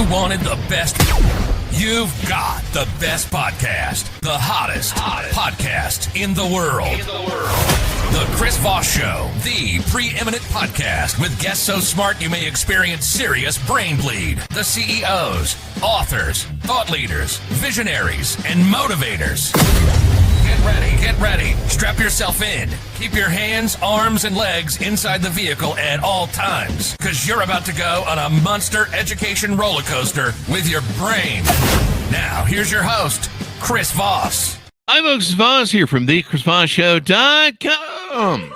you wanted the best, you've got the best podcast, the hottest podcast in the world. The Chris Voss Show, the preeminent podcast with guests so smart you may experience serious brain bleed. The CEOs, authors, thought leaders, visionaries, and motivators. Get ready. Strap yourself in. Keep your hands, arms, and legs inside the vehicle at all times, because you're about to go on a monster education roller coaster with your brain. Now, here's your host, Chris Voss. Hi, folks. It's Voss here from thechrisvossshow.com.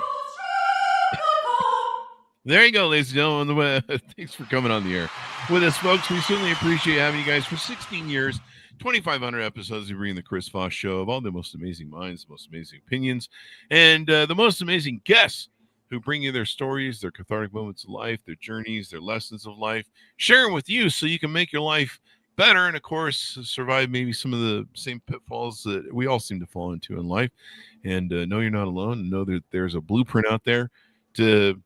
There you go, ladies and gentlemen. Thanks for coming on the air with us, folks. We certainly appreciate having you guys for 16 years, 2,500 episodes of the Chris Voss Show, of all the most amazing minds, the most amazing opinions, and the most amazing guests who bring you their stories, their cathartic moments of life, their journeys, their lessons of life, sharing with you so you can make your life better and, of course, survive maybe some of the same pitfalls that we all seem to fall into in life. And know you're not alone, and know that there's a blueprint out there to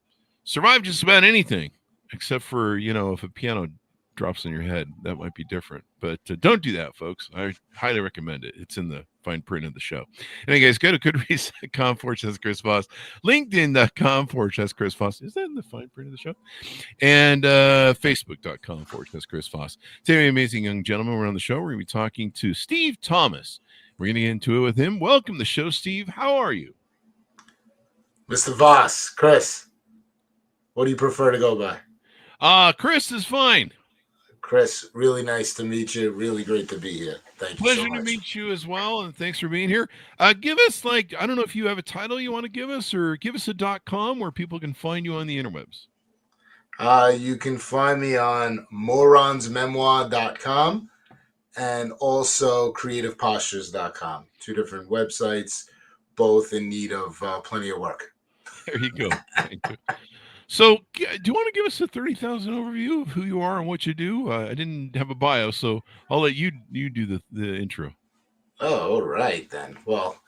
survive just about anything, except for, if a piano drops on your head, that might be different. But don't do that, folks. I highly recommend it. It's in the fine print of the show. Anyway, guys, go to goodreads.com/Chris Voss, LinkedIn.com/Chris Voss. Is that in the fine print of the show? And Facebook.com/Chris Voss. Today, amazing young gentleman. We're on the show. We're going to be talking to Steve Thomas. We're going to get into it with him. Welcome to the show, Steve. How are you? Mr. Voss, Chris, what do you prefer to go by? Chris is fine. Chris, really nice to meet you. Really great to be here. Thank you so much. Pleasure to meet you as well, and thanks for being here. Give us, I don't know if you have a title you want to give us, or give us a .com where people can find you on the interwebs. You can find me on moronsmemoir.com and also creativepostures.com. Two different websites, both in need of plenty of work. There you go. So, do you want to give us a 30,000 overview of who you are and what you do? I didn't have a bio, so I'll let you do the intro. Oh, all right then. Well,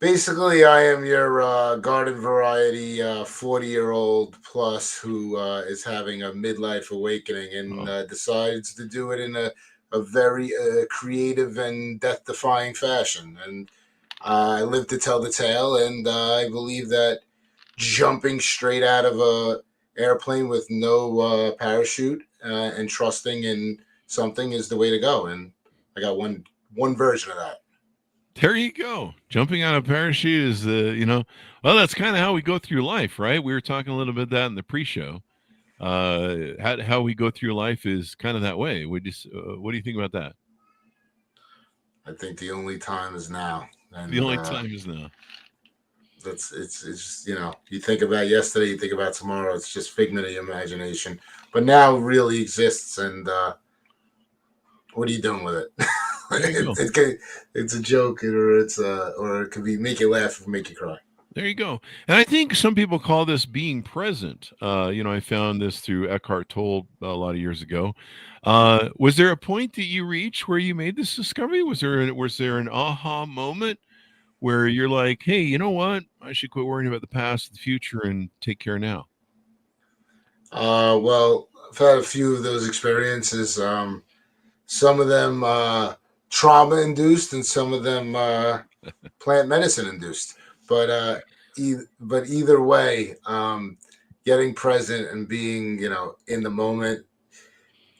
basically, I am your garden variety 40-year-old plus who is having a midlife awakening and decides to do it in a very creative and death-defying fashion. And I live to tell the tale, and I believe that jumping straight out of a airplane with no parachute and trusting in something is the way to go. And I got one version of that. There you go. Jumping out of a parachute is that's kind of how we go through life, right? We were talking a little bit of that in the pre-show. How we go through life is kind of that way. What do you think about that? I think the only time is now. And, the only time is now. It's just, you think about yesterday, you think about tomorrow. It's just figment of your imagination. But now it really exists, and what are you doing with it? It's a joke, or it could be make you laugh or make you cry. There you go. And I think some people call this being present. I found this through Eckhart Tolle a lot of years ago. Was there a point that you reached where you made this discovery? Was there an aha moment where you're like, hey, you know what? I should quit worrying about the past, the future, and take care now? Well, I've had a few of those experiences. Some of them trauma-induced, and some of them plant medicine-induced. But either way, getting present and being, in the moment,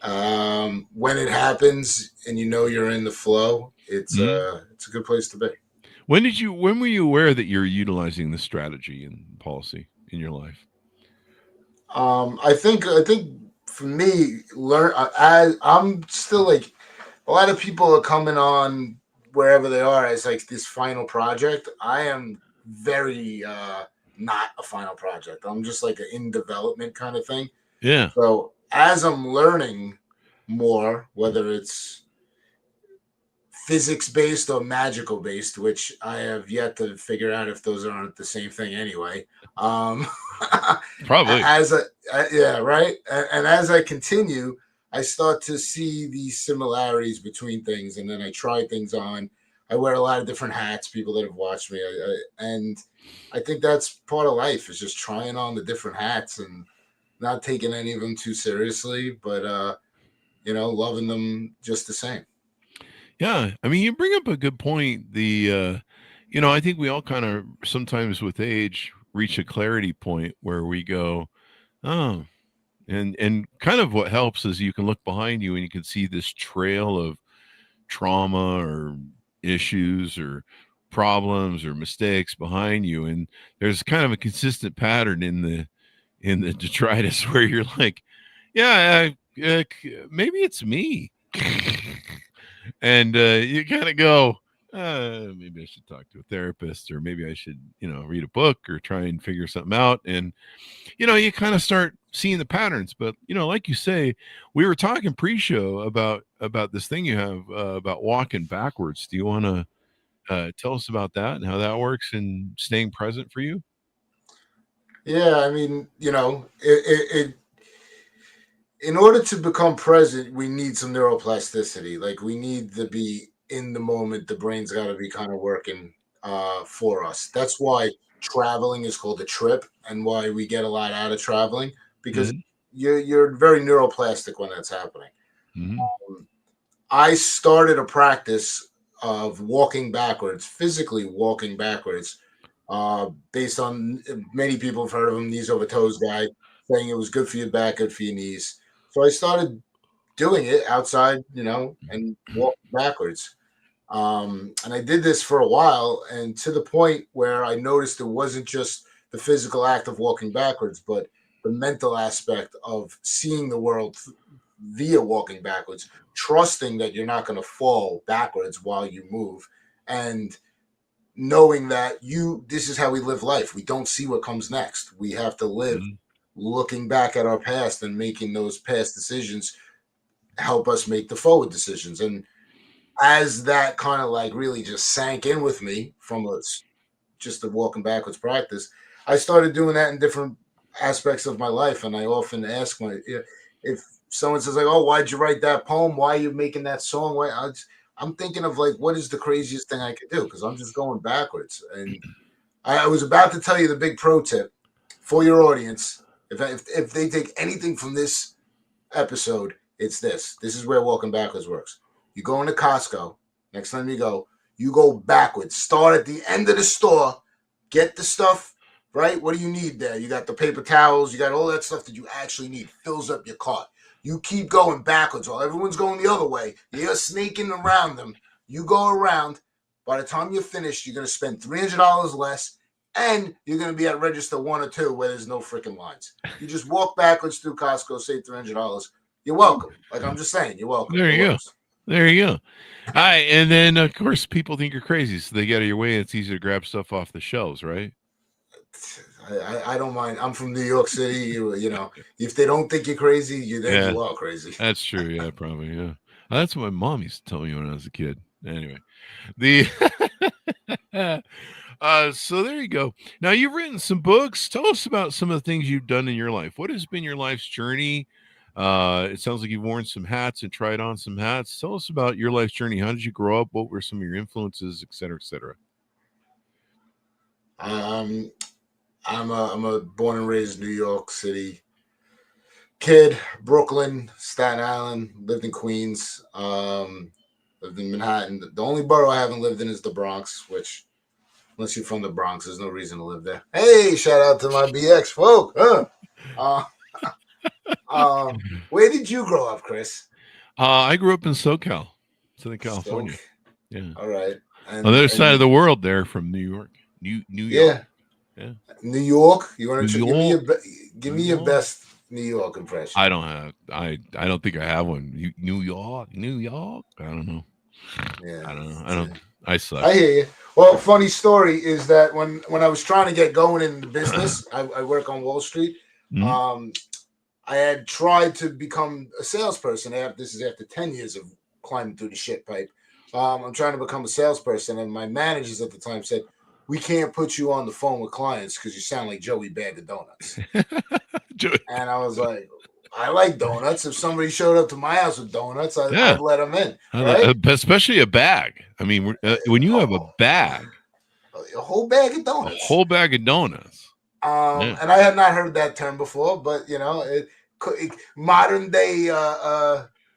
when it happens and you're in the flow, it's a good place to be. When were you aware that you're utilizing this strategy and policy in your life? I think for me, I'm still a lot of people are coming on wherever they are as this final project. I am very not a final project. I'm just an in development kind of thing. Yeah. So as I'm learning more, whether it's physics-based or magical-based, which I have yet to figure out if those aren't the same thing anyway. Probably. Right? And as I continue, I start to see these similarities between things, and then I try things on. I wear a lot of different hats, people that have watched me, and I think that's part of life, is just trying on the different hats and not taking any of them too seriously, but loving them just the same. Yeah, I mean, you bring up a good point. I think we all kind of sometimes with age reach a clarity point where we go, oh, and kind of what helps is you can look behind you and you can see this trail of trauma or issues or problems or mistakes behind you, and there's kind of a consistent pattern in the detritus where you're like, yeah, maybe it's me. And you kind of go, maybe I should talk to a therapist, or maybe I should, read a book or try and figure something out. And, you kind of start seeing the patterns. But, like you say, we were talking pre-show about this thing you have about walking backwards. Do you want to tell us about that and how that works and staying present for you? Yeah, I mean, in order to become present, we need some neuroplasticity. Like, we need to be in the moment. The brain's got to be kind of working for us. That's why traveling is called a trip, and why we get a lot out of traveling, because you're very neuroplastic when that's happening. I started a practice of walking backwards, physically walking backwards, based on many people have heard of him, knees over toes guy, saying it was good for your back, good for your knees. So I started doing it outside, and walking backwards. And I did this for a while, and to the point where I noticed it wasn't just the physical act of walking backwards, but the mental aspect of seeing the world via walking backwards, trusting that you're not going to fall backwards while you move, and knowing that this is how we live life. We don't see what comes next. We have to live looking back at our past, and making those past decisions help us make the forward decisions. And as that kind of like really just sank in with me from just a walking backwards practice, I started doing that in different aspects of my life. And I often ask if someone says like, "Oh, why'd you write that poem? Why are you making that song?" I'm thinking of like, what is the craziest thing I could do? Because I'm just going backwards. And I was about to tell you the big pro tip for your audience. If they take anything from this episode, it's this. This is where walking backwards works. You go into Costco. Next time you go backwards. Start at the end of the store. Get the stuff, right? What do you need there? You got the paper towels. You got all that stuff that you actually need. Fills up your cart. You keep going backwards while everyone's going the other way. You're snaking around them. You go around. By the time you're finished, you're going to spend $300 less, and you're going to be at register 1 or 2 where there's no freaking lines. You just walk backwards through Costco, save $300. You're welcome. Like, I'm just saying, you're welcome. There you go. There you go. All right. And then, of course, people think you're crazy, so they get out of your way. It's easy to grab stuff off the shelves, right? I don't mind. I'm from New York City. If they don't think you're crazy, you are crazy. That's true. Yeah, probably. Yeah. That's what my mom used to tell me when I was a kid. Anyway, so there you go. Now, you've written some books. Tell us about some of the things you've done in your life. What has been your life's journey? It sounds like you've worn some hats and tried on some hats. Tell us about your life's journey. How did you grow up? What were some of your influences, et cetera, et cetera? I'm a born and raised New York City kid. Brooklyn, Staten Island, lived in Queens, lived in Manhattan. The only borough I haven't lived in is the Bronx, which, unless you're from the Bronx, there's no reason to live there. Hey, shout out to my BX folk. Where did you grow up, Chris? I grew up in SoCal, Southern California. Yeah. All right. On the other side of the world there from New York. New York. Yeah. New York. You want to give me your best New York impression? I don't think I have one. New York. I don't know. Yeah. I don't know. I suck. I hear you. Well, funny story is that when I was trying to get going in the business, I work on Wall Street. Mm-hmm. I had tried to become a salesperson. This is after 10 years of climbing through the shit pipe. I'm trying to become a salesperson, and my managers at the time said, "We can't put you on the phone with clients because you sound like Joey Bag of Donuts." And I was like, I like donuts. If somebody showed up to my house with donuts, I'd let them in. Right? Especially a bag. I mean, when you have a bag. A whole bag of donuts. A whole bag of donuts. And I had not heard that term before, but modern day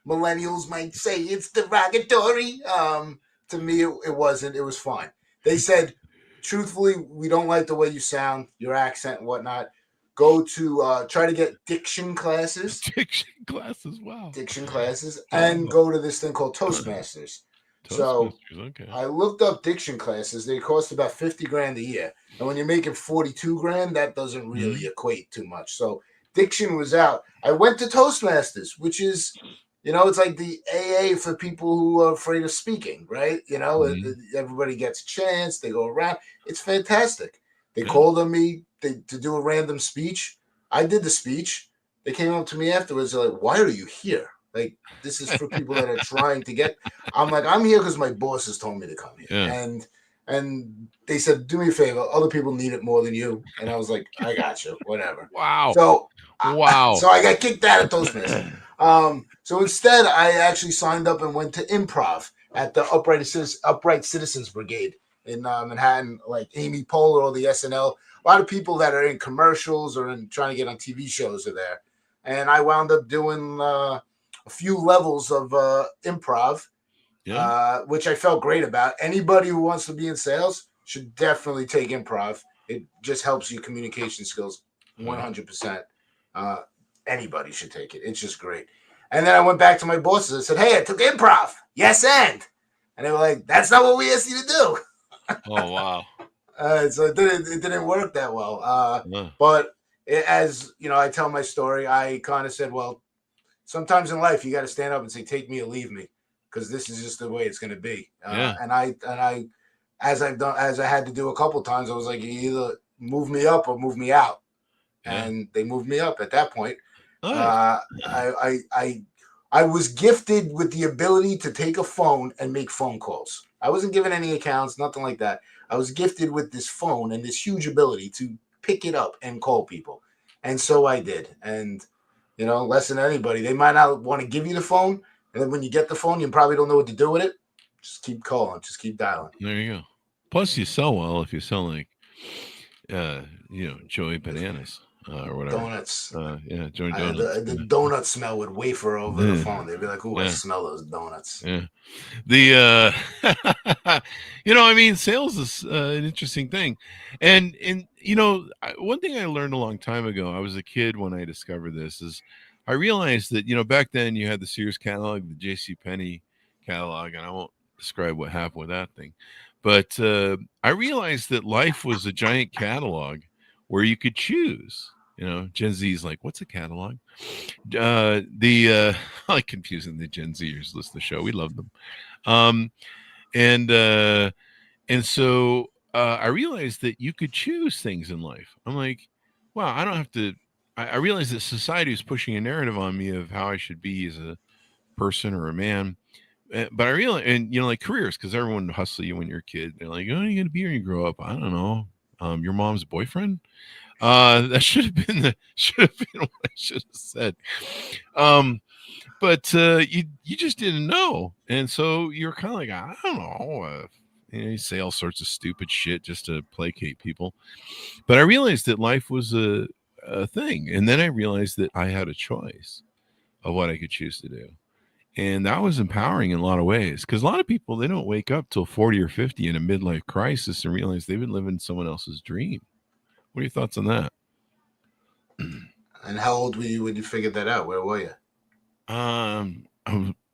millennials might say it's derogatory. To me, it wasn't. It was fine. They said, truthfully, we don't like the way you sound, your accent and whatnot. Go to try to get diction classes. Diction classes, wow. Diction classes, and go to this thing called Toastmasters. So okay. I looked up diction classes. They cost about $50,000 a year, and when you're making $42,000, that doesn't really equate too much. So diction was out. I went to Toastmasters, which is, it's like the AA for people who are afraid of speaking, right? Everybody gets a chance. They go around. It's fantastic. They called on me to do a random speech. I did the speech. They came up to me afterwards. They're like, "Why are you here? Like, this is for people that are trying to get." I'm like, "I'm here because my bosses told me to come here." Yeah. And they said, "Do me a favor. Other people need it more than you." And I was like, "I got you. Whatever." Wow. So I got kicked out of Toastmasters. So instead, I actually signed up and went to improv at the Upright Citizens Brigade in Manhattan. Like Amy Poehler or the SNL. A lot of people that are in commercials or trying to get on TV shows are there. And I wound up doing a few levels of improv, which I felt great about. Anybody who wants to be in sales should definitely take improv. It just helps your communication skills 100%. Anybody should take it. It's just great. And then I went back to my bosses. I said, "Hey, I took improv. Yes, and they were like, "That's not what we asked you to do." Oh, wow. So it didn't work that well. But as I tell my story, I kind of said, well, sometimes in life you got to stand up and say, "Take me or leave me," because this is just the way it's going to be. And I, as I had to do a couple times, I was like, "You either move me up or move me out," and they moved me up at that point. I was gifted with the ability to take a phone and make phone calls. I wasn't given any accounts, nothing like that. I was gifted with this phone and this huge ability to pick it up and call people. And so I did. And, less than anybody, they might not want to give you the phone. And then when you get the phone, you probably don't know what to do with it. Just keep calling. Just keep dialing. There you go. Plus, you sell well if you sell like, Joey Bananas. Or whatever. Donuts. Joey Donuts. The donut smell would wafer over the phone. They'd be like, "Ooh, I smell those donuts." Yeah. Sales is an interesting thing. And one thing I learned a long time ago, I was a kid when I discovered this, is I realized that, back then you had the Sears catalog, the JCPenney catalog, and I won't describe what happened with that thing. But I realized that life was a giant catalog where you could choose. Gen Z's like, "What's a catalog?" I like confusing the Gen Zers listen to the show. We love them. And so I realized that you could choose things in life. I'm like, wow, I don't have to. I realized that society is pushing a narrative on me of how I should be as a person or a man. But I realized, and like careers, because everyone hustle you when you're a kid. They're like, "Oh, are you going to be when you grow up?" I don't know. Your mom's boyfriend. That should have been what I should have said. But you just didn't know, and so you're kind of like, I don't know. You say all sorts of stupid shit just to placate people. But I realized that life was a thing, and then I realized that I had a choice of what I could choose to do, and that was empowering in a lot of ways. Because a lot of people, they don't wake up till 40 or 50 in a midlife crisis and realize they've been living someone else's dream. What are your thoughts on that? And how old were you when you figured that out? Where were you? I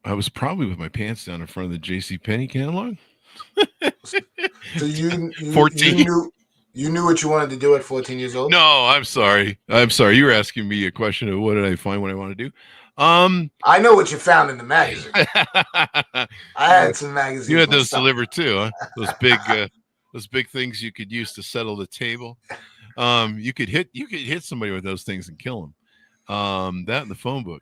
was probably with my pants down in front of the JCPenney catalog. So you 14. You knew what you wanted to do at 14 years old? No, I'm sorry. You were asking me a question of what did I find what I want to do. I know what you found in the magazine. I had some magazines. You had those delivered too, huh? Those big things you could use to settle the table. You could hit somebody with those things and kill them. That and the phone book.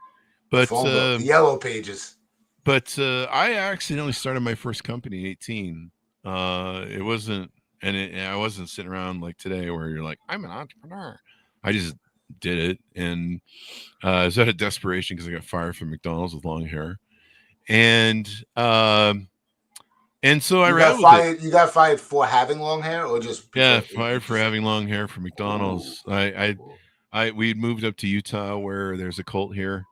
But the yellow pages. But I accidentally started my first company at 18. It wasn't, and I wasn't sitting around like today where you're like, "I'm an entrepreneur." I just did it, and it was out of desperation because I got fired from McDonald's with long hair, and so I got fired. You got fired for having long hair, or just fired for having long hair from McDonald's. We'd moved up to Utah where there's a cult here.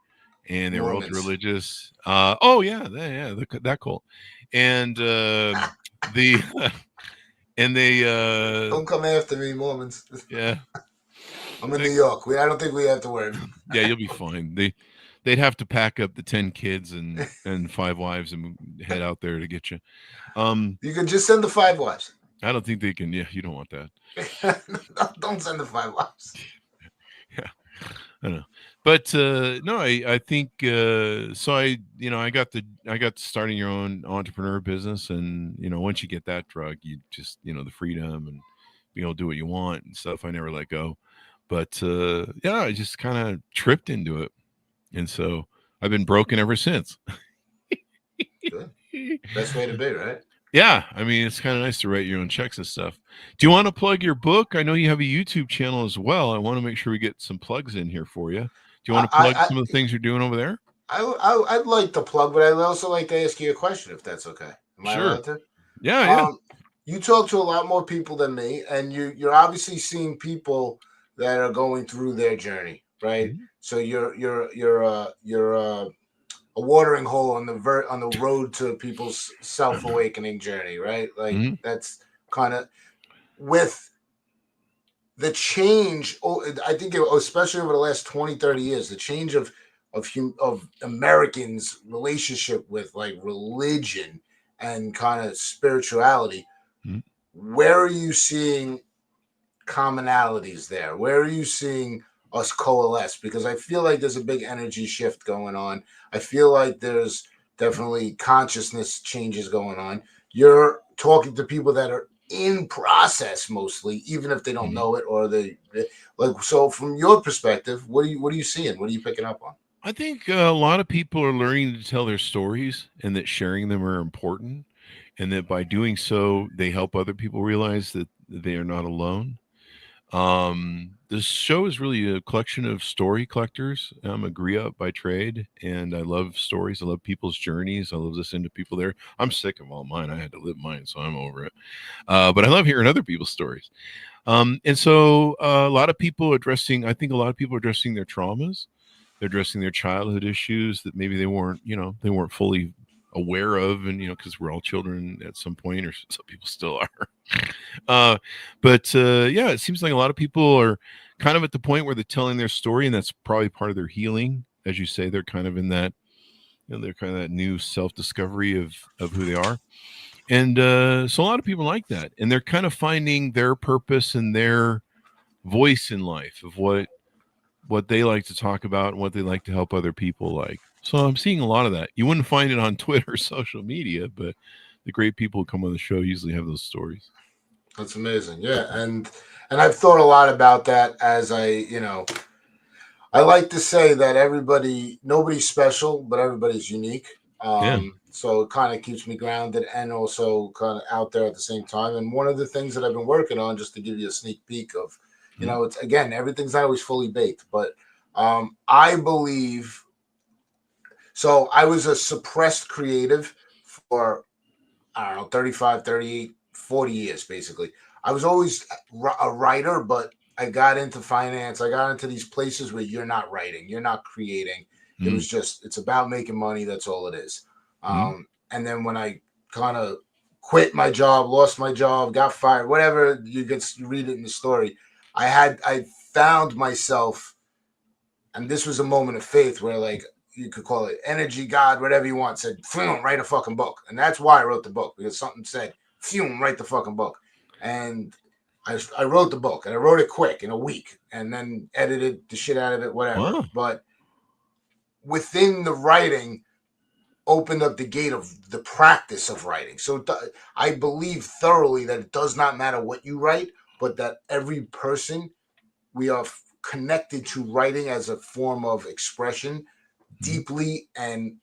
and they were ultra Mormons. religious. That cult, and the and they Don't come after me, Mormons. yeah. I'm in New York. I don't think we have to worry. Yeah, you'll be fine. They'd have to pack up the 10 kids and 5 wives and head out there to get you. You can just send the 5 wives. I don't think they can. Yeah, you don't want that. Don't send the 5 wives. Yeah, I know. But no, I think so. I got starting your own entrepreneur business, and once you get that drug, you just the freedom and being able to do what you want and stuff. I never let go. But yeah, I just kind of tripped into it, and so I've been broken ever since. Good. Best way to be, right? Yeah, I mean, it's kind of nice to write your own checks and stuff. Do you want to plug your book? I know you have a YouTube channel as well. I want to make sure we get some plugs in here for you. Do you want to plug some of the things you're doing over there? I'd like to plug, but I'd also like to ask you a question, if that's okay. Am I allowed to? Yeah. You talk to a lot more people than me, and you're obviously seeing people that are going through their journey, right? Mm-hmm. So you're a watering hole on the road to people's self-awakening journey, right? Like that's kind of with the change. I think especially over the last 20, 30 years, the change of Americans' relationship with like religion and kind of spirituality. Where are you seeing commonalities there? Where are you seeing us coalesce? Because I feel like there's a big energy shift going on. I feel like there's definitely consciousness changes going on. You're talking to people that are in process mostly, even if they don't know it, or they like. So from your perspective, what are you seeing? What are you picking up on? I think a lot of people are learning to tell their stories, and that sharing them are important, and that by doing so, they help other people realize that they are not alone. This show is really a collection of story collectors. I'm a griot by trade, and I love stories. I love people's journeys. I love listening to people there. I'm sick of all mine. I had to live mine, so I'm over it. But I love hearing other people's stories. And so I think a lot of people are addressing their traumas. They're addressing their childhood issues that maybe they weren't fully aware of, and because we're all children at some point, or some people still are. But it seems like a lot of people are kind of at the point where they're telling their story, and that's probably part of their healing. As you say, they're kind of in that, they're kind of that new self-discovery of who they are. And so a lot of people like that, and they're kind of finding their purpose and their voice in life of what they like to talk about and what they like to help other people like. So I'm seeing a lot of that. You wouldn't find it on Twitter or social media, but the great people who come on the show usually have those stories. That's amazing. Yeah. And I've thought a lot about that as I like to say that nobody's special, but everybody's unique. So it kind of keeps me grounded and also kind of out there at the same time. And one of the things that I've been working on, just to give you a sneak peek of, it's, again, everything's not always fully baked, but I believe. So I was a suppressed creative for, 35, 38, 40 years, basically. I was always a writer, but I got into finance. I got into these places where you're not writing, you're not creating. It was just, it's about making money. That's all it is. And then when I kind of quit my job, lost my job, got fired, whatever, you read it in the story. I found myself, and this was a moment of faith where, like, you could call it energy, God, whatever you want, said, write a fucking book. And that's why I wrote the book, because something said, write the fucking book. And I wrote the book, and I wrote it quick in a week, and then edited the shit out of it, whatever. Wow. But within the writing, opened up the gate of the practice of writing. So I believe thoroughly that it does not matter what you write, but that every person, we are connected to writing as a form of expression deeply and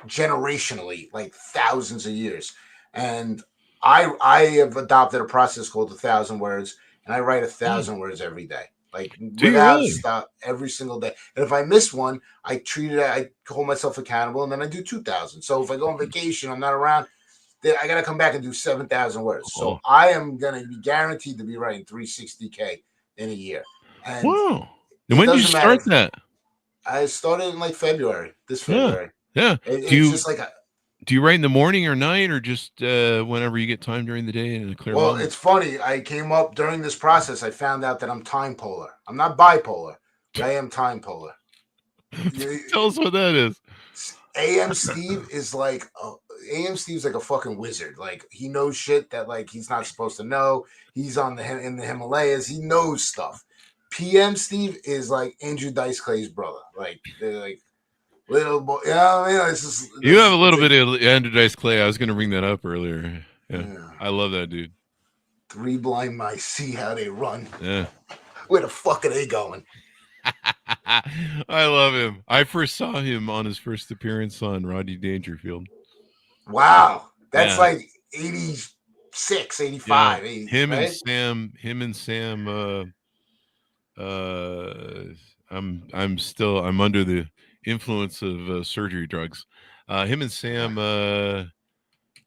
generationally, like thousands of years. And I have adopted a process called 1,000 words, and I write 1,000 words every day, like without stop, every single day. And if I miss one, I hold myself accountable, and then I do 2,000. So if I go on vacation, I'm not around, I got to come back and do 7,000 words. So I am going to be guaranteed to be writing 360K in a year. And wow. And when did you start that? I started in like February. This Yeah. February. Yeah. It's just like do you write in the morning or night, or just whenever you get time during the day in a clear well, moment? it's funny. I came up during this process. I found out that I'm time polar. I'm not bipolar, but I am time polar. Tell us what that is. AM Steve is like AM Steve's like a fucking wizard. Like he knows shit that like he's not supposed to know. He's in the Himalayas. He knows stuff. PM Steve is like Andrew Dice Clay's brother. Like they're like little boy. You know what I mean? It's just You have a little bit of Andrew Dice Clay. I was going to bring that up earlier. Yeah. I love that dude. 3 blind mice see how they run. Yeah. Where the fuck are they going? I love him. I first saw him on his first appearance on Rodney Dangerfield. Wow. That's like 86, 85. Yeah. 80, him right? and Sam I'm under the influence of surgery drugs. Him and Sam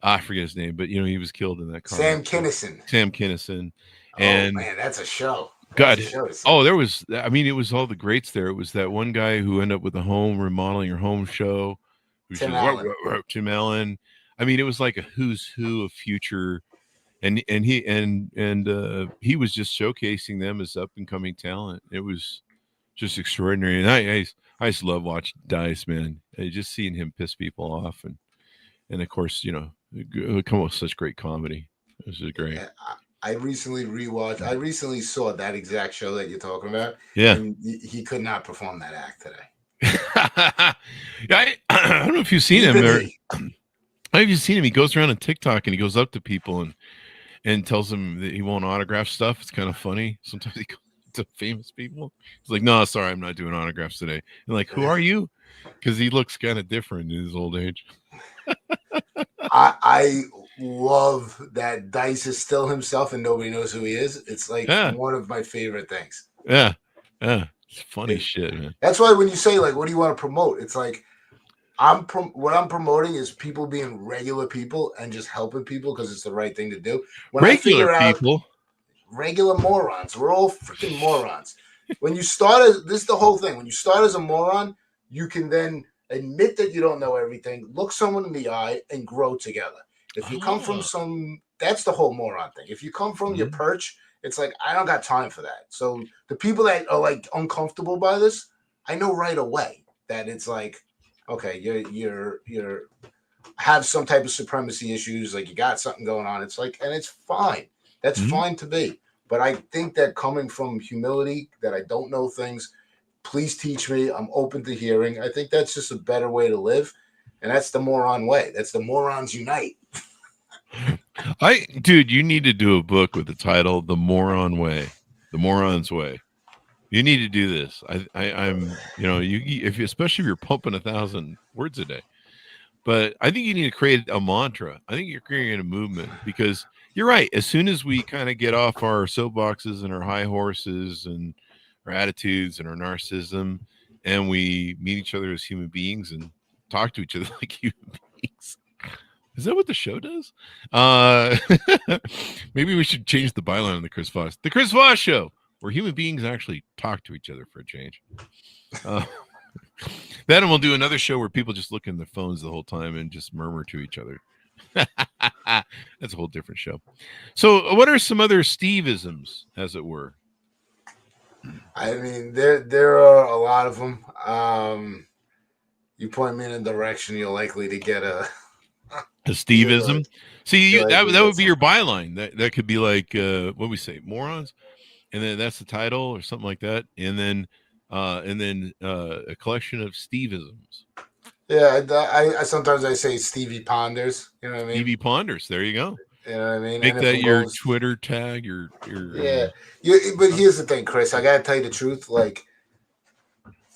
I forget his name, but he was killed in that car. Sam Kinison. And man, that's a show. God, there was. I mean, it was all the greats there. It was that one guy who ended up with a home remodeling your home show. Tim Allen. I mean, it was like a who's who of future, and he was just showcasing them as up and coming talent. It was just extraordinary, and I just love watching Dice, man. Just seeing him piss people off, and of course, come up with such great comedy. This is great. Yeah, I recently rewatched. I recently saw that exact show that you're talking about. Yeah, and he could not perform that act I today. don't know if you've seen him. Have you seen him? He goes around on TikTok and he goes up to people and tells them that he won't autograph stuff. It's kind of funny. Sometimes he goes to famous people. He's like, "No, sorry, I'm not doing autographs today." And like, who are you? Because he looks kind of different in his old age. I love that Dice is still himself and nobody knows who he is. It's like one of my favorite things. Yeah. It's funny shit, man. That's why when you say like, what do you want to promote? It's like what I'm promoting is people being regular people and just helping people because it's the right thing to do. When regular people, regular morons. We're all freaking morons. When you start this is the whole thing. When you start as a moron, you can then admit that you don't know everything, look someone in the eye, and grow together. If you come from that's the whole moron thing. If you come from your perch, it's like, I don't got time for that. So the people that are like uncomfortable by this, I know right away that it's like, okay, you're have some type of supremacy issues, like you got something going on. It's like, and it's fine. That's fine to be. But I think that coming from humility, that I don't know things, please teach me. I'm open to hearing. I think that's just a better way to live. And that's the moron way. That's the morons unite. Dude, you need to do a book with the title "The Moron Way," the Moron's Way. You need to do this. I'm, especially if you're pumping 1,000 words a day. But I think you need to create a mantra. I think you're creating a movement because you're right. As soon as we kind of get off our soapboxes and our high horses and our attitudes and our narcissism, and we meet each other as human beings and talk to each other like human beings. Is that what the show does? Maybe we should change the byline on the Chris Voss. The Chris Voss Show, where human beings actually talk to each other for a change. Then we'll do another show where people just look in their phones the whole time and just murmur to each other. That's a whole different show. So what are some other Steve-isms, as it were? I mean, there are a lot of them. You point me in a direction, you're likely to get a Steve-ism. See, that would be your byline. That could be like what we say, morons, and then that's the title or something like that, and then a collection of Steve-isms. Yeah, I sometimes I say Stevie Ponders. You know what I mean? Stevie Ponders. There you go. You know what I mean? Make that your Twitter tag. Your But here's the thing, Chris. I gotta tell you the truth. Like,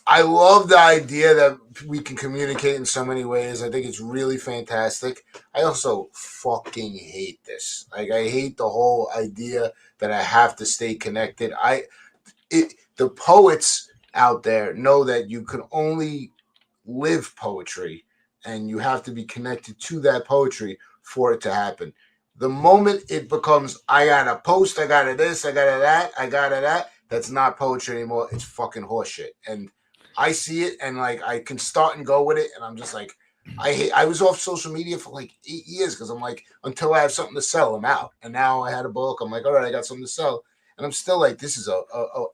I love the idea that we can communicate in so many ways. I think it's really fantastic. I also fucking hate this. Like, I hate the whole idea that I have to stay connected. The poets out there know that you can only live poetry and you have to be connected to that poetry for it to happen. The moment it becomes, I got a post, I got a this, I got a that, I got a that, that's not poetry anymore. It's fucking horseshit. And I see it and like I can start and go with it, and I'm just like, I was off social media for like 8 years because I'm like, until I have something to sell, I'm out. And now I had a book. I'm like, all right, I got something to sell, and I'm still like, this is a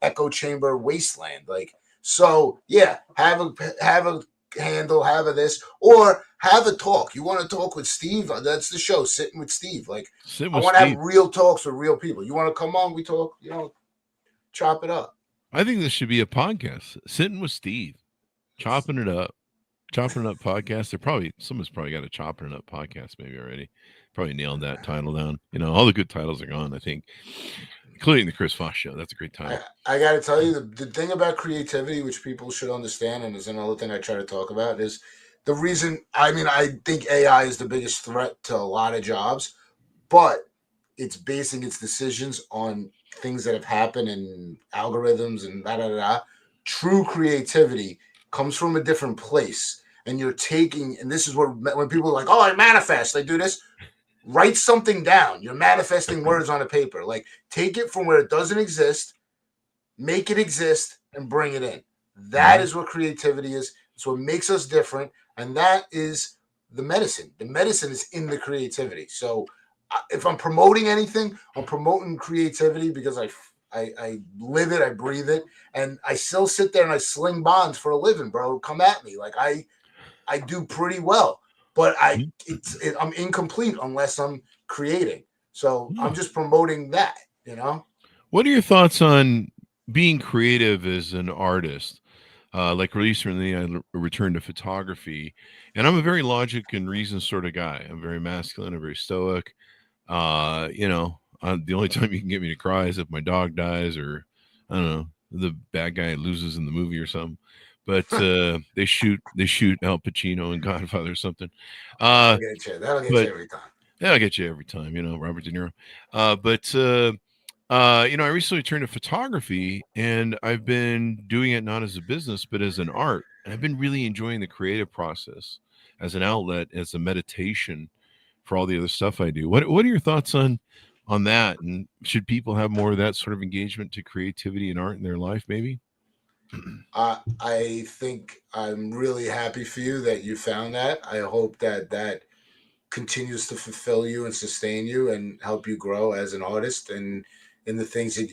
echo chamber wasteland. Like, so yeah, have a handle, have a this, or have a talk. You want to talk with Steve? That's the show, sitting with Steve. Like, Sit I with want to have Steve. real talks with real people. You want to come on? We talk. Chop it up. I think this should be a podcast. Sitting with Steve, chopping it up podcast. Someone's probably got a chopping it up podcast maybe already. Probably nailed that title down. All the good titles are gone, I think, including the Chris Voss Show. That's a great title. I got to tell you, the thing about creativity, which people should understand, and is another thing I try to talk about, is the reason. I mean, I think AI is the biggest threat to a lot of jobs, but it's basing its decisions on things that have happened and algorithms and da da da. True creativity comes from a different place, and you're taking. And this is where when people are like, "Oh, I manifest," they do this. Write something down. You're manifesting words on a paper. Like, take it from where it doesn't exist, make it exist, and bring it in. That is what creativity is. It's what makes us different, and that is the medicine. The medicine is in the creativity. So if I'm promoting anything, I'm promoting creativity because I live it, I breathe it, and I still sit there and I sling bonds for a living, bro. Come at me. Like, I do pretty well, but I'm incomplete unless I'm creating. So I'm just promoting that, What are your thoughts on being creative as an artist? Like recently, I returned to photography, and I'm a very logic and reason sort of guy. I'm very masculine. I'm very stoic. The only time you can get me to cry is if my dog dies, or I don't know, the bad guy loses in the movie or something. But they shoot Al Pacino in Godfather or something. That'll get you every time. That'll get you every time, Robert De Niro. I recently turned to photography, and I've been doing it not as a business, but as an art. And I've been really enjoying the creative process as an outlet, as a meditation for all the other stuff I do. What are your thoughts on that? And should people have more of that sort of engagement to creativity and art in their life, maybe? I think I'm really happy for you that you found that. I hope that continues to fulfill you and sustain you and help you grow as an artist and in the things that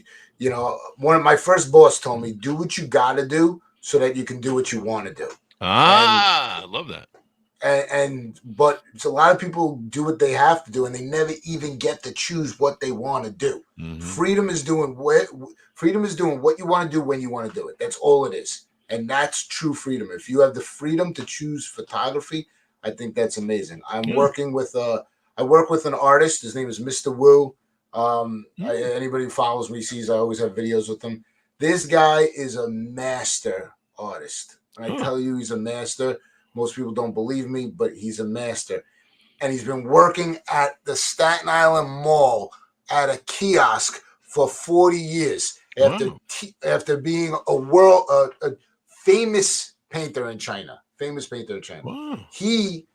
one of my first boss told me, do what you got to do so that you can do what you want to do. I love that. But it's a lot of people do what they have to do, and they never even get to choose what they want to do. Mm-hmm. Freedom is doing what you want to do when you want to do it. That's all it is, and that's true freedom. If you have the freedom to choose photography, I think that's amazing. I work with an artist. His name is Mr. Wu. Anybody who follows me sees I always have videos with him. This guy is a master artist, and I tell you, he's a master. Most people don't believe me, but he's a master. And he's been working at the Staten Island Mall at a kiosk for 40 years after being a famous painter in China. Wow. He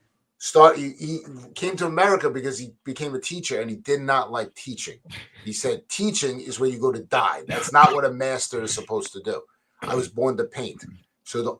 came to America because he became a teacher, and he did not like teaching. He said, teaching is where you go to die. That's not what a master is supposed to do. I was born to paint. So the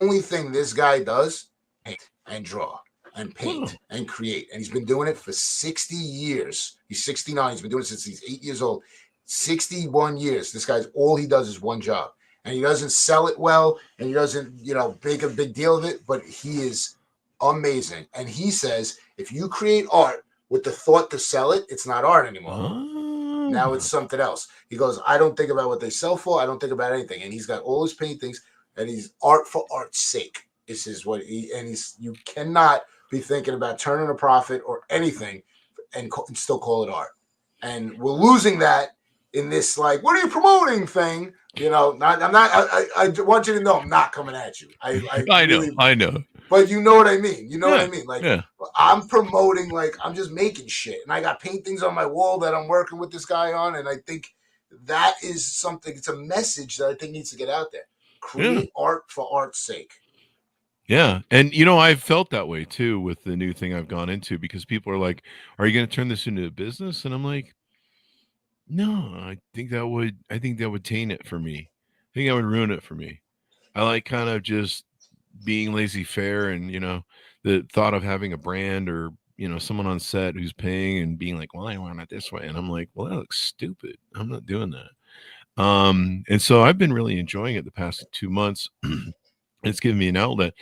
only thing this guy does, paint and draw and paint and create. And he's been doing it for 60 years. He's 69. He's been doing it since he's 8 years old. 61 years. This guy's all he does is one job. And he doesn't sell it well, and he doesn't, make a big deal of it, but he is amazing. And he says, if you create art with the thought to sell it, it's not art anymore. Now it's something else. He goes, I don't think about what they sell for. I don't think about anything. And he's got all his paintings, and he's art for art's sake. This is what you cannot be thinking about turning a profit or anything and still call it art. And we're losing that in this, like, what are you promoting thing? I want you to know I'm not coming at you. I know. But you know what I mean. What I mean? Like, I'm promoting, like, I'm just making shit. And I got paintings on my wall that I'm working with this guy on. And I think that is something, it's a message that I think needs to get out there. Create art for art's sake. Yeah. And, I've felt that way, too, with the new thing I've gone into, because people are like, are you going to turn this into a business? And I'm like, no, I think that would taint it for me. think that would ruin it for me. I like kind of just being laissez-faire, and the thought of having a brand or someone on set who's paying and being like, well, I want it this way, and I'm like, well, that looks stupid. I'm not doing that. And so I've been really enjoying it the past 2 months. It's given me an outlet.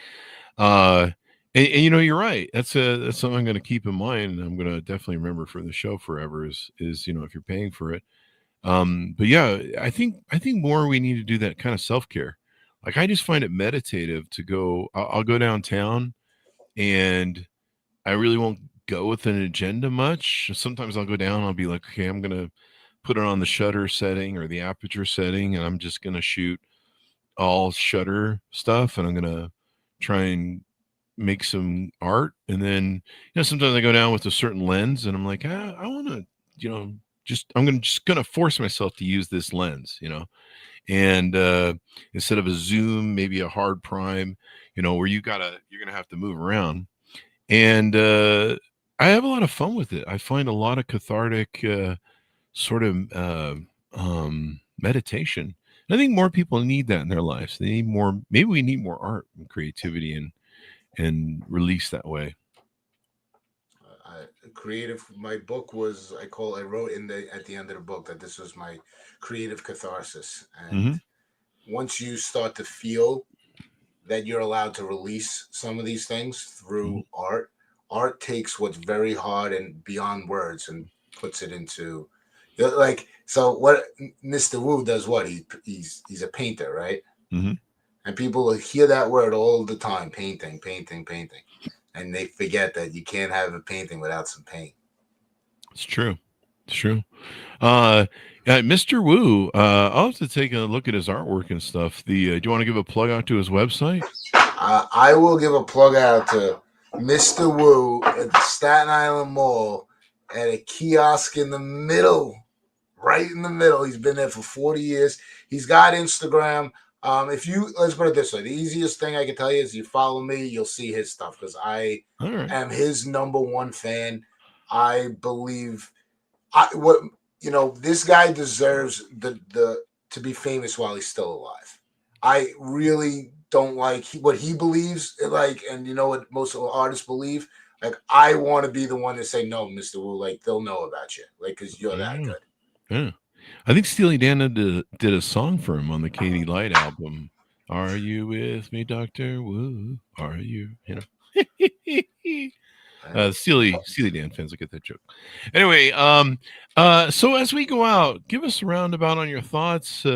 And you're right. That's something I'm going to keep in mind, and I'm going to definitely remember for the show forever. Is if you're paying for it. But yeah, I think more we need to do that kind of self-care. Like, I just find it meditative to go. I'll go downtown, and I really won't go with an agenda much. Sometimes I'll go down. I'll be like, okay, I'm gonna put it on the shutter setting or the aperture setting, and I'm just gonna shoot all shutter stuff, and I'm gonna try and make some art. And then sometimes I go down with a certain lens, and I'm like, I want to, just gonna force myself to use this lens, and instead of a zoom, maybe a hard prime, where you're gonna have to move around. And I have a lot of fun with it. I find a lot of cathartic sort of meditation. And I think more people need that in their lives. They need more. Maybe we need more art and creativity and release that way. Creative. My book was. I wrote at the end of the book that this was my creative catharsis. And once you start to feel that you're allowed to release some of these things through art takes what's very hard and beyond words and puts it into so what Mr. Wu does. What he's a painter, right? And people hear that word all the time: painting, and they forget that you can't have a painting without some paint. It's true. Mr. Wu, I'll have to take a look at his artwork and stuff. Do you want to give a plug out to his website? I will give a plug out to Mr. Wu at the Staten Island Mall at a kiosk in the middle, right in the middle. He's been there for 40 years. He's got Instagram. Let's put it this way, the easiest thing I can tell you is you follow me, you'll see his stuff, because I am his number one fan. I believe this guy deserves to be famous while he's still alive. I really don't like what he believes, and what most artists believe. Like, I want to be the one to say, no, Mr. Wu, they'll know about you, because you're that good. Yeah. I think Steely Dan did a song for him on the Katy Light album. Are you with me, Dr. Wu? Are you? Steely Dan fans will get that joke. Anyway, so as we go out, give us a roundabout on your thoughts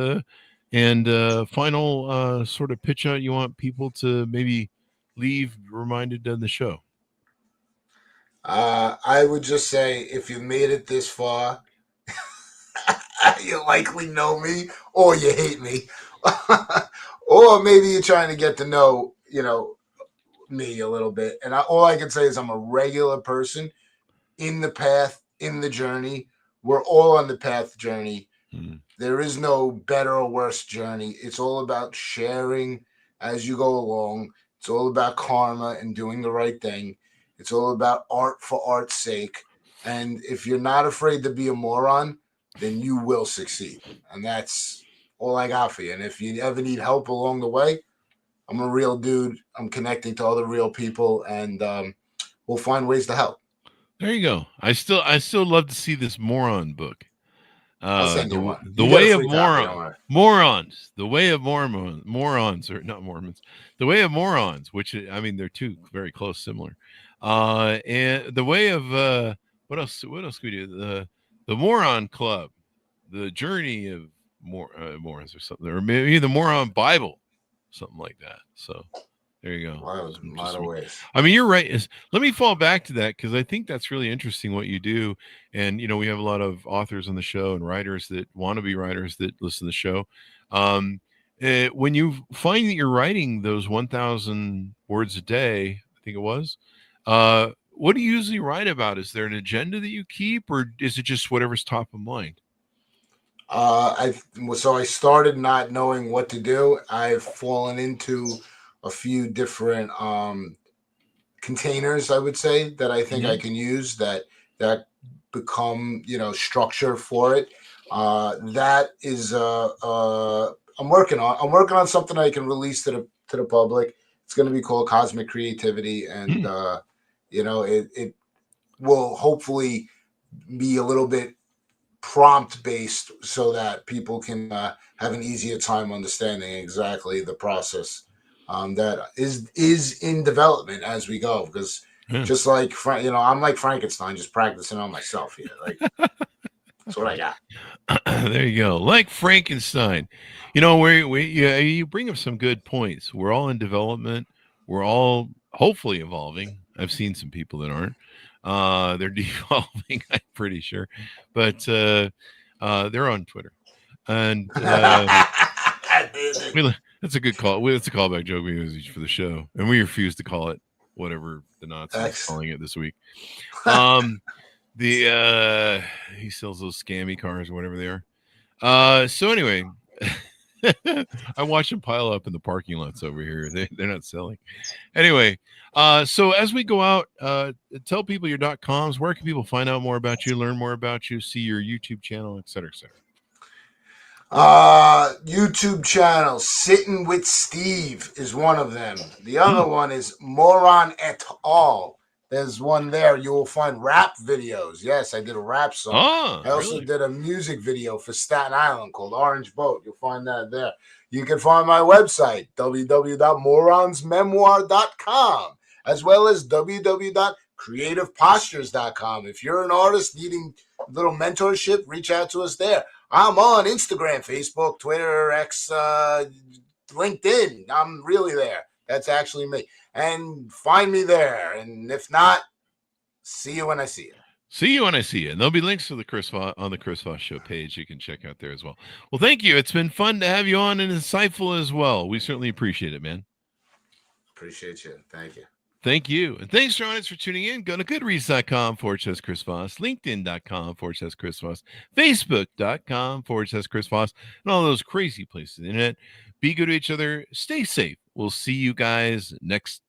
and final sort of pitch out you want people to maybe leave reminded of the show. I would just say, if you made it this far, you likely know me, or you hate me, or maybe you're trying to get to know, me a little bit. And all I can say is I'm a regular person in the path, in the journey. We're all on the path journey. There is no better or worse journey. It's all about sharing as you go along. It's all about karma and doing the right thing. It's all about art for art's sake. And if you're not afraid to be a moron, then you will succeed. And that's all I got for you. And if you ever need help along the way, I'm a real dude. I'm connecting to other real people, and we'll find ways to help. There you go. I still love to see this moron book. I'll send you one. The Way of Morons. The Way of Morons, or not Mormons. The Way of Morons, which, I mean, they're two very close, similar. And the Way of what else can we do? The Moron Club, the Journey of Morons, or something, or maybe the Moron Bible, something like that. So there you go. Wow, a lot of ways. I mean, you're right. Let me fall back to that, because I think that's really interesting what you do. And, we have a lot of authors on the show and writers that want to be writers that listen to the show. When you find that you're writing those 1,000 words a day, I think it was, what do you usually write about? Is there an agenda that you keep, or is it just whatever's top of mind? I started not knowing what to do. I've fallen into a few different containers, I would say, that I think I can use that become structure for it. That is I'm working on something I can release to the public. It's going to be called Cosmic Creativity, and it will hopefully be a little bit prompt based so that people can have an easier time understanding exactly the process that is in development as we go. Because just like I'm like Frankenstein, just practicing on myself here. Like that's what I got. There you go. Like Frankenstein. You bring up some good points. We're all in development. We're all hopefully evolving. I've seen some people that aren't. They're devolving, I'm pretty sure. But they're on Twitter. And that's a good call. It's a callback joke we use for the show. And we refuse to call it whatever the Nazis are calling it this week. He sells those scammy cars or whatever they are. So anyway, I watch them pile up in the parking lots over here. They're not selling. Anyway, so as we go out, tell people your .coms. Where can people find out more about you, learn more about you, see your YouTube channel, et cetera, et cetera? YouTube channel Sitting with Steve is one of them. The other one is Moron et al. There's one there. You will find rap videos. Yes, I did a rap song. I also did a music video for Staten Island called Orange Boat. You'll find that there. You can find my website, www.moronsmemoir.com, as well as www.creativepostures.com. If you're an artist needing a little mentorship, reach out to us there. I'm on Instagram, Facebook, Twitter, X, LinkedIn. I'm really there. That's actually me. And find me there. And if not, see you when I see you. See you when I see you. And there'll be links to the Chris Voss on the Chris Voss Show page you can check out there as well. Well, thank you. It's been fun to have you on and insightful as well. We certainly appreciate it, man. Appreciate you. Thank you. Thank you. And thanks, John, for tuning in. Go to goodreads.com/Chris Voss, LinkedIn.com/Chris Voss, Facebook.com/Chris Voss, and all those crazy places on the internet. Be good to each other. Stay safe. We'll see you guys next